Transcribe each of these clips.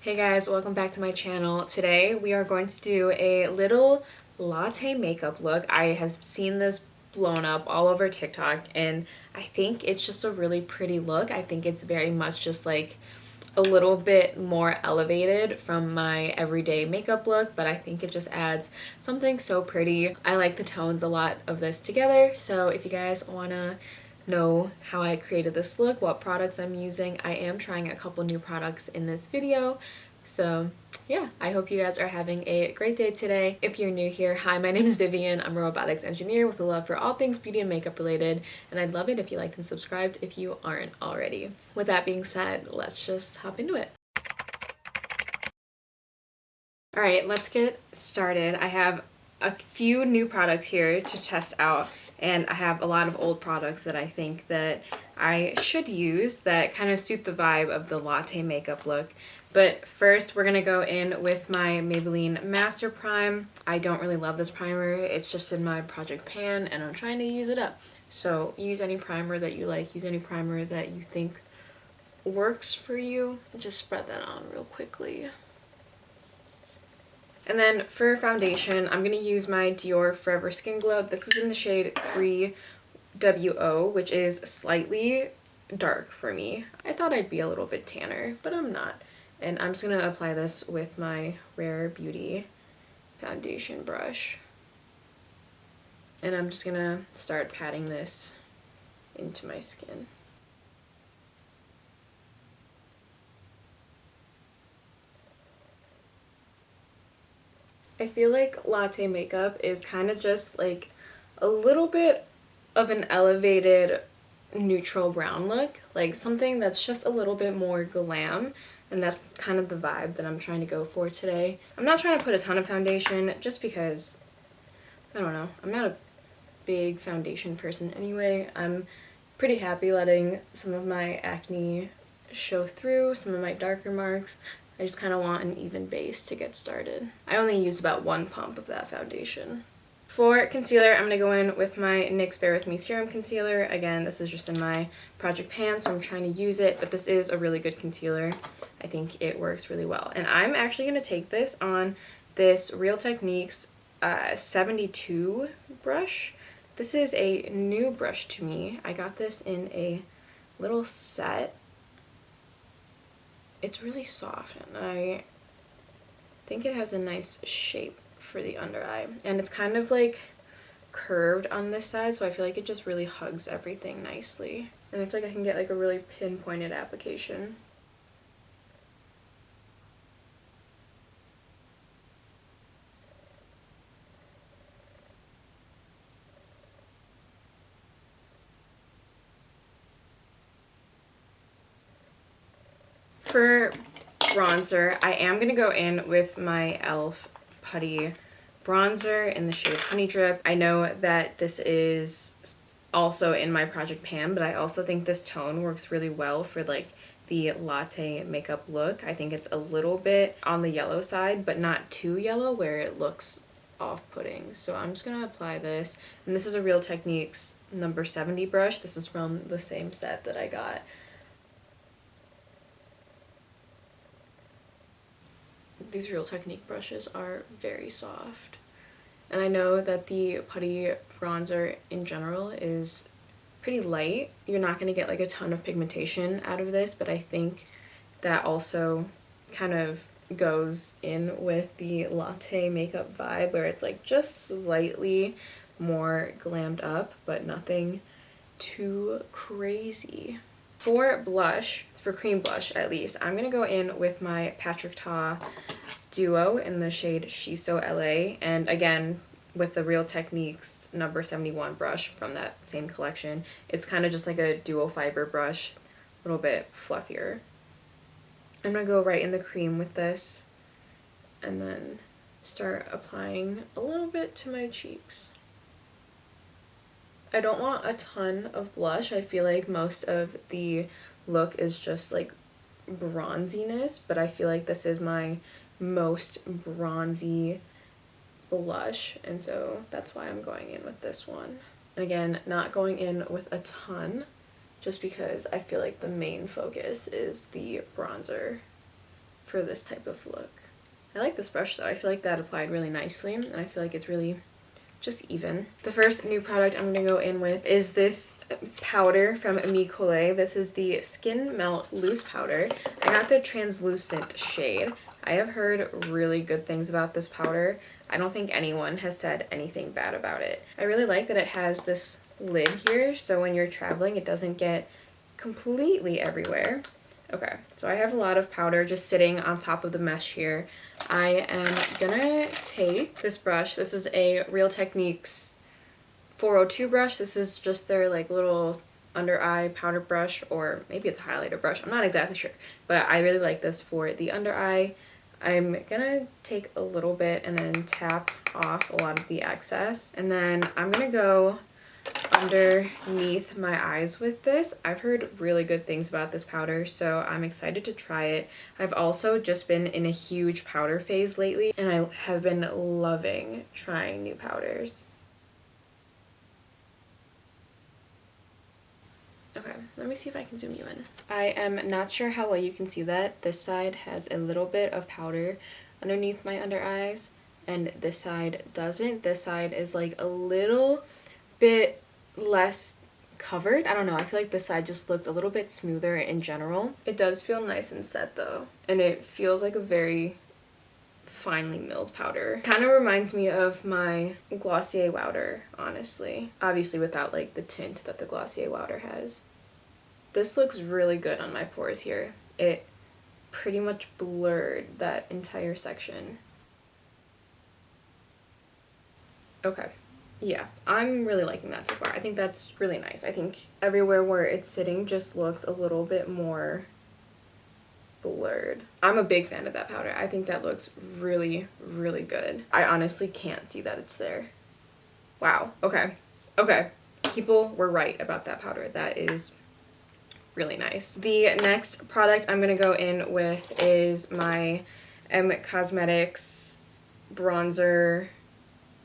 Hey guys, welcome back to my channel. Today we are going to do a little latte makeup look. I have seen this blown up all over TikTok and I think it's just a really pretty look. I think it's very much just like a little bit more elevated from my everyday makeup look, but I think it just adds something so pretty. I like the tones a lot of this together, so if you guys want to know how I created this look, what products I'm using, I am trying a couple new products in this video. So yeah, I hope you guys are having a great day today. If you're new here, hi, my name is Vivian. I'm a robotics engineer with a love for all things beauty and makeup related, and I'd love it if you liked and subscribed if you aren't already. With that being said, let's just hop into it. Alright, let's get started. I have a few new products here to test out, and I have a lot of old products that I think that I should use that kind of suit the vibe of the latte makeup look. But first we're gonna go in with my Maybelline Master Prime. I don't really love this primer, it's just in my project pan and I'm trying to use it up. So use any primer that you like, use any primer that you think works for you. Just spread that on real quickly. And then for foundation, I'm going to use my Dior Forever Skin Glow. This is in the shade 3WO, which is slightly dark for me. I thought I'd be a little bit tanner, but I'm not. And I'm just going to apply this with my Rare Beauty foundation brush. And I'm just going to start patting this into my skin. I feel like latte makeup is kind of just like a little bit of an elevated neutral brown look, like something that's just a little bit more glam, and that's kind of the vibe that I'm trying to go for today. I'm not trying to put a ton of foundation just because, I don't know, I'm not a big foundation person anyway. I'm pretty happy letting some of my acne show through, some of my darker marks. I just kind of want an even base to get started. I only used about one pump of that foundation. For concealer, I'm going to go in with my NYX Bare With Me Serum Concealer. Again, this is just in my project pan, so I'm trying to use it, but this is a really good concealer. I think it works really well. And I'm actually going to take this on this Real Techniques 72 brush. This is a new brush to me. I got this in a little set. It's really soft and I think it has a nice shape for the under eye, and it's kind of like curved on this side, so I feel like it just really hugs everything nicely, and I feel like I can get like a really pinpointed application. For bronzer, I am going to go in with my e.l.f. Putty Bronzer in the shade Honey Drip. I know that this is also in my project pan, but I also think this tone works really well for like the latte makeup look. I think it's a little bit on the yellow side, but not too yellow where it looks off-putting. So I'm just going to apply this, and this is a Real Techniques number 70 brush. This is from the same set that I got. These Real Technique brushes are very soft, and I know that the Putty Bronzer in general is pretty light. You're not going to get like a ton of pigmentation out of this, but I think that also kind of goes in with the latte makeup vibe where it's like just slightly more glammed up, but nothing too crazy. For blush, for cream blush at least, I'm going to go in with my Patrick Ta Duo in the shade She's So LA, and again with the Real Techniques number 71 brush from that same collection. It's kind of just like a duo fiber brush, a little bit fluffier. I'm going to go right in the cream with this and then start applying a little bit to my cheeks. I don't want a ton of blush. I feel like most of the look is just like bronziness, but I feel like this is my most bronzy blush, and so that's why I'm going in with this one. And again, not going in with a ton, just because I feel like the main focus is the bronzer for this type of look. I like this brush though. I feel like that applied really nicely, and I feel like it's really just even. The first new product I'm going to go in with is this powder from Colé. This is the Skin Melt Loose Powder. I got the translucent shade. I have heard really good things about this powder. I don't think anyone has said anything bad about it. I really like that it has this lid here, so when you're traveling it doesn't get completely everywhere. Okay, so I have a lot of powder just sitting on top of the mesh here. I am gonna take this brush. This is a Real Techniques 402 brush. This is just their like little under eye powder brush, or maybe it's a highlighter brush. I'm not exactly sure, but I really like this for the under eye. I'm gonna take a little bit and then tap off a lot of the excess, and then I'm gonna go underneath my eyes with this. I've heard really good things about this powder, so I'm excited to try it. I've also just been in a huge powder phase lately, and I have been loving trying new powders. Okay, let me see if I can zoom you in. I am not sure how well you can see that. This side has a little bit of powder underneath my under eyes, and this side doesn't. This side is like a little bit less covered. I don't know, I feel like this side just looks a little bit smoother in general. It does feel nice and set though, and it feels like a very finely milled powder. Kind of reminds me of my Glossier Wowder, honestly. Obviously without like the tint that the Glossier Wowder has. This looks really good on my pores here. It pretty much blurred that entire section. Okay. Yeah, I'm really liking that so far. I think that's really nice. I think everywhere where it's sitting just looks a little bit more blurred. I'm a big fan of that powder. I think that looks really, really good. I honestly can't see that it's there. Wow. Okay. Okay. People were right about that powder. That is really nice. The next product I'm going to go in with is my Cosmetics bronzer,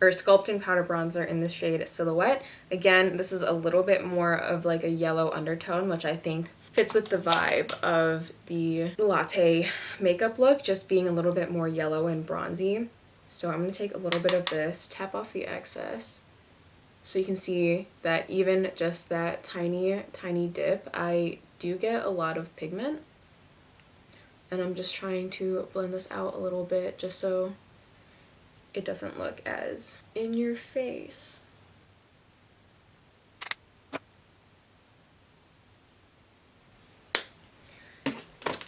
or Sculpting powder bronzer in this shade Silhouette. Again, this is a little bit more of like a yellow undertone, which I think fits with the vibe of the Latte makeup look, just being a little bit more yellow and bronzy. So I'm going to take a little bit of this, tap off the excess, so you can see that even just that tiny, tiny dip, I do get a lot of pigment. And I'm just trying to blend this out a little bit just so it doesn't look as in your face.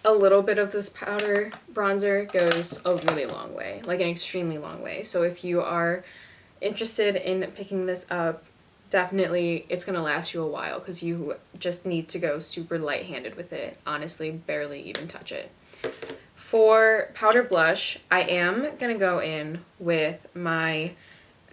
A little bit of this powder bronzer goes a really long way, like an extremely long way. So if you are interested in picking this up, definitely it's gonna last you a while, because you just need to go super light-handed with it. Honestly, barely even touch it. For powder blush, I am gonna go in with my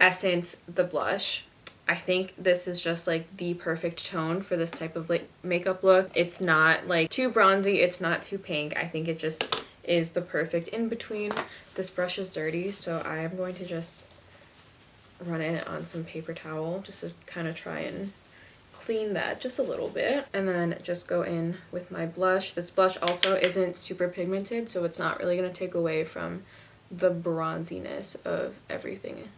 Essence The Blush. I think this is just like the perfect tone for this type of like makeup look. It's not like too bronzy, it's not too pink. I think it just is the perfect in between. This brush is dirty, so I am going to just run it on some paper towel just to kind of try and clean that just a little bit, and then just go in with my blush. This blush also isn't super pigmented, so it's not really going to take away from the bronziness of everything.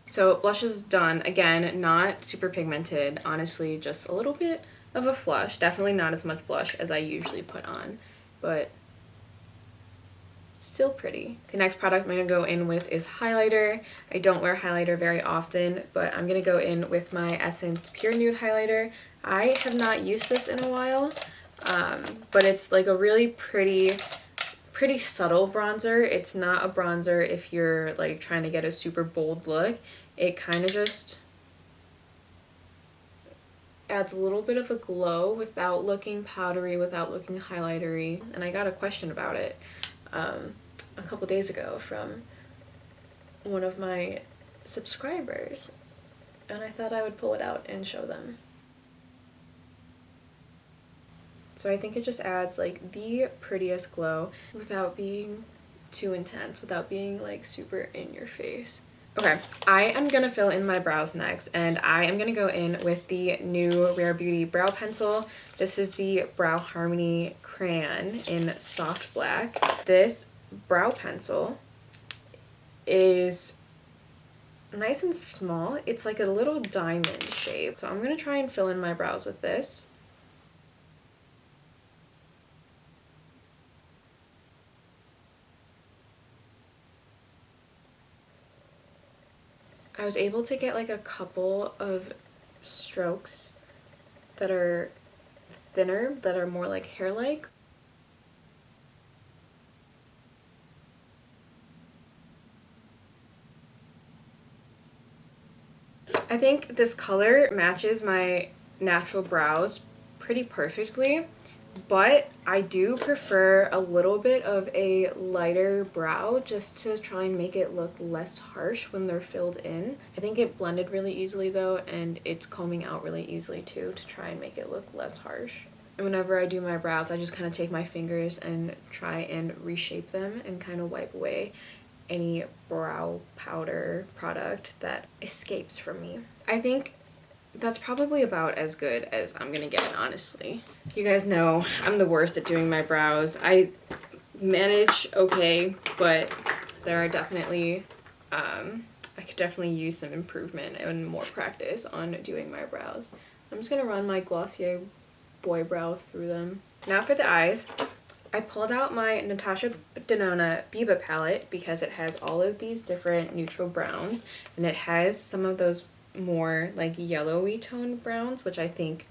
So blush is done. Again, not super pigmented, honestly, just a little bit of a flush. Definitely not as much blush as I usually put on, but still pretty. The next product I'm going to go in with is highlighter. I don't wear highlighter very often, but I'm going to go in with my Essence Pure Nude highlighter. I have not used this in a while, but it's like a really pretty subtle bronzer. It's not a bronzer if you're like trying to get a super bold look. It kind of just adds a little bit of a glow without looking powdery, without looking highlightery. And I got a question about it a couple days ago from one of my subscribers, and I thought I would pull it out and show them. So I think it just adds like the prettiest glow without being too intense, without being like super in your face. Okay, I am gonna fill in my brows next, and I am gonna go in with the new Rare Beauty brow pencil. This is the Brow Harmony Crayon in soft black. This brow pencil is nice and small. It's like a little diamond shape. So I'm gonna try and fill in my brows with this. I was able to get like a couple of strokes that are thinner, that are more like hair-like. I think this color matches my natural brows pretty perfectly, but I do prefer a little bit of a lighter brow just to try and make it look less harsh when they're filled in. I think it blended really easily though, and it's combing out really easily too to try and make it look less harsh. And whenever I do my brows, I just kind of take my fingers and try and reshape them and kind of wipe away any brow powder product that escapes from me. I think that's probably about as good as I'm gonna get, honestly. You guys know I'm the worst at doing my brows. I manage okay, but there are definitely, I could definitely use some improvement and more practice on doing my brows. I'm just gonna run my Glossier Boy Brow through them. Now for the eyes. I pulled out my Natasha Denona Biba palette because it has all of these different neutral browns, and it has some of those more like yellowy toned browns, which I think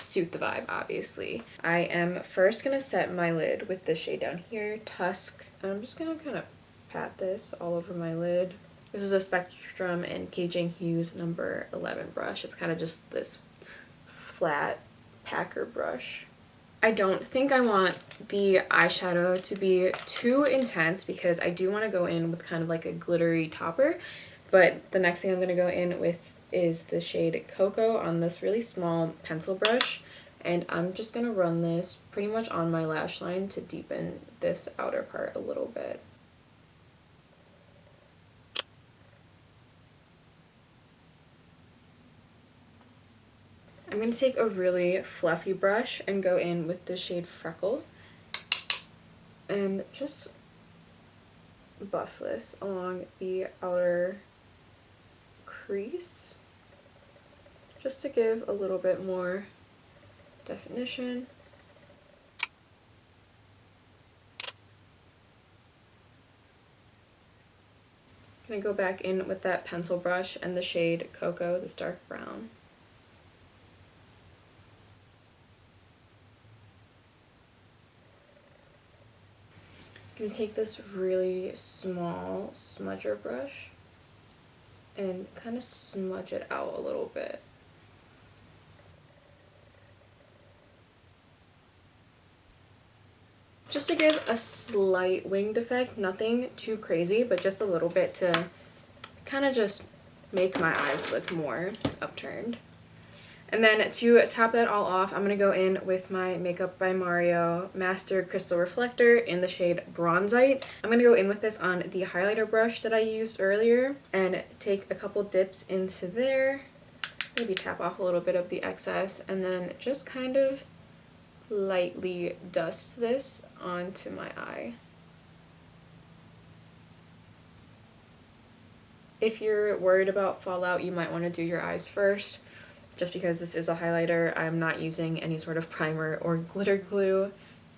suit the vibe, obviously. I am first gonna set my lid with this shade down here, Tusk, and I'm just gonna kind of pat this all over my lid. This is a Spectrum and Caging Hues number 11 brush. It's kind of just this flat packer brush. I don't think I want the eyeshadow to be too intense because I do want to go in with kind of like a glittery topper, but the next thing I'm going to go in with is the shade Cocoa on this really small pencil brush, and I'm just going to run this pretty much on my lash line to deepen this outer part a little bit. I'm going to take a really fluffy brush and go in with the shade Freckle and just buff this along the outer crease just to give a little bit more definition. I'm going to go back in with that pencil brush and the shade Cocoa, this dark brown. I'm going to take this really small smudger brush and kind of smudge it out a little bit. Just to give a slight winged effect, nothing too crazy, but just a little bit to kind of just make my eyes look more upturned. And then to top that all off, I'm going to go in with my Makeup by Mario Master Crystal Reflector in the shade Bronzite. I'm going to go in with this on the highlighter brush that I used earlier and take a couple dips into there, maybe tap off a little bit of the excess, and then just kind of lightly dust this onto my eye. If you're worried about fallout, you might want to do your eyes first. Just because this is a highlighter, I'm not using any sort of primer or glitter glue,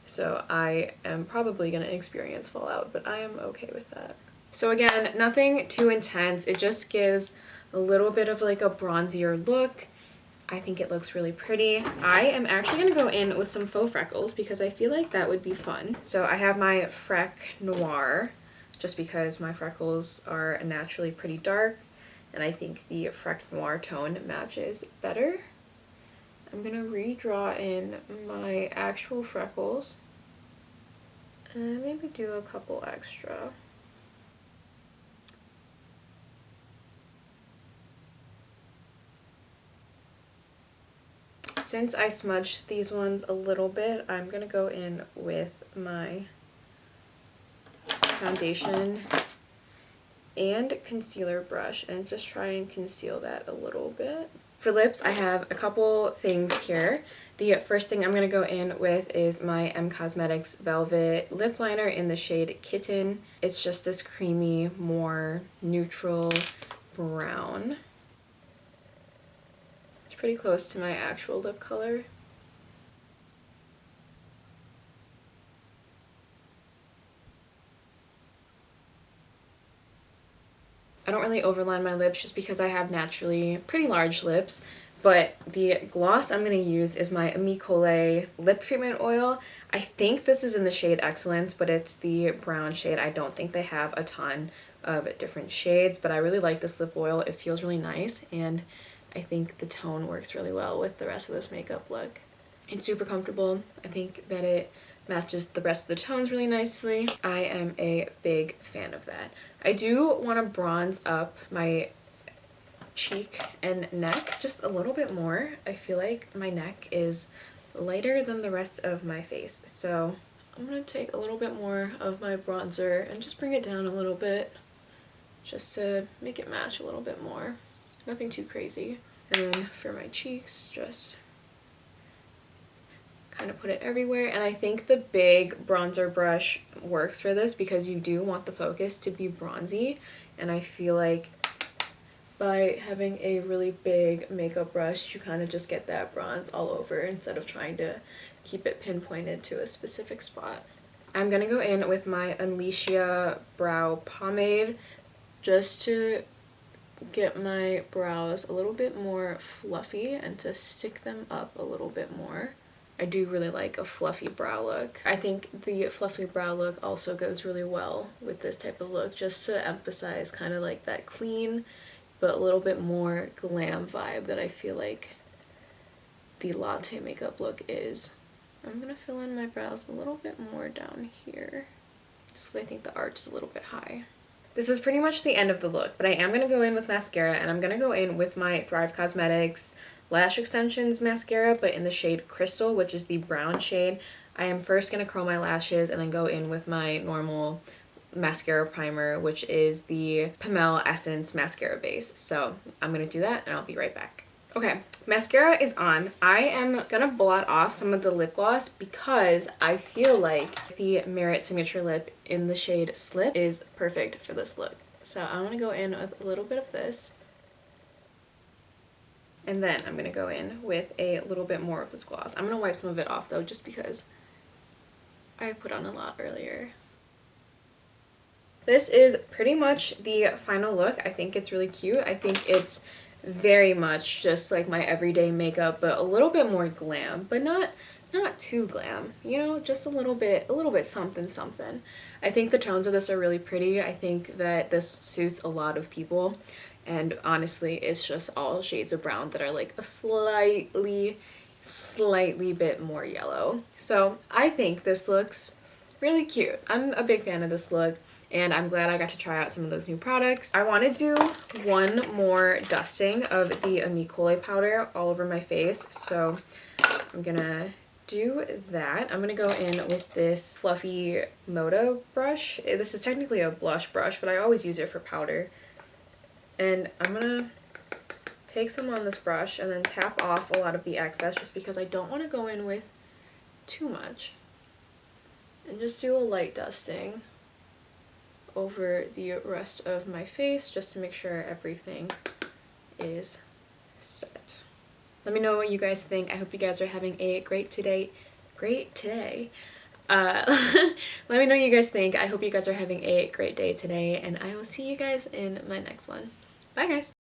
so I am probably going to experience fallout, but I am okay with that. So again, nothing too intense. It just gives a little bit of like a bronzier look. I think it looks really pretty. I am actually going to go in with some faux freckles because I feel like that would be fun. So I have my Freck Noir, just because my freckles are naturally pretty dark, and I think the Freck Noir tone matches better. I'm going to redraw in my actual freckles and maybe do a couple extra. Since I smudged these ones a little bit, I'm going to go in with my foundation and concealer brush and just try and conceal that a little bit. For lips, I have a couple things here. The first thing I'm going to go in with is my M Cosmetics Velvet Lip Liner in the shade Kitten. It's just this creamy, more neutral brown. It's pretty close to my actual lip color. I don't really overline my lips just because I have naturally pretty large lips, but the gloss I'm going to use is my Colé lip treatment oil. I think this is in the shade Excellence, but it's the brown shade. I don't think they have a ton of different shades, but I really like this lip oil. It feels really nice, and I think the tone works really well with the rest of this makeup look. It's super comfortable. I think that it matches the rest of the tones really nicely. I am a big fan of that. I do want to bronze up my cheek and neck just a little bit more. I feel like my neck is lighter than the rest of my face. So I'm going to take a little bit more of my bronzer and just bring it down a little bit just to make it match a little bit more. Nothing too crazy. And then for my cheeks, just kind of put it everywhere. And I think the big bronzer brush works for this because you do want the focus to be bronzy, and I feel like by having a really big makeup brush you kind of just get that bronze all over instead of trying to keep it pinpointed to a specific spot. I'm gonna go in with my Alicia brow pomade just to get my brows a little bit more fluffy and to stick them up a little bit more. I do really like a fluffy brow look. I think the fluffy brow look also goes really well with this type of look, just to emphasize kind of like that clean but a little bit more glam vibe that I feel like the Latte makeup look is. I'm gonna fill in my brows a little bit more down here just because I think the arch is a little bit high. This is pretty much the end of the look, but I am going to go in with mascara, and I'm going to go in with my Thrive Cosmetics Lash Extensions mascara, but in the shade Crystal, which is the brown shade. I am first going to curl my lashes and then go in with my normal mascara primer, which is the Pmel Essence mascara base. So I'm going to do that and I'll be right back. Okay, mascara is on. I am gonna blot off some of the lip gloss because I feel like the Merit Signature Lip in the shade Slip is perfect for this look. So I want to go in with a little bit of this. And then I'm gonna go in with a little bit more of this gloss. I'm gonna wipe some of it off though, just because I put on a lot earlier. This is pretty much the final look. I think it's really cute. I think it's very much just like my everyday makeup, but a little bit more glam, but not too glam, you know, just a little bit something. I think the tones of this are really pretty. I think that this suits a lot of people, and honestly it's just all shades of brown that are like a slightly bit more yellow. So I think this looks really cute. I'm a big fan of this look, and I'm glad I got to try out some of those new products. I want to do one more dusting of the Colé powder all over my face, so I'm gonna do that. I'm gonna go in with this fluffy Moda brush. This is technically a blush brush, but I always use it for powder. And I'm gonna take some on this brush and then tap off a lot of the excess just because I don't want to go in with too much. And just do a light dusting over the rest of my face just to make sure everything is set. Let me know what you guys think. I hope you guys are having a great today. Let me know what you guys think. I hope you guys are having a great day today, and I will see you guys in my next one. Bye guys!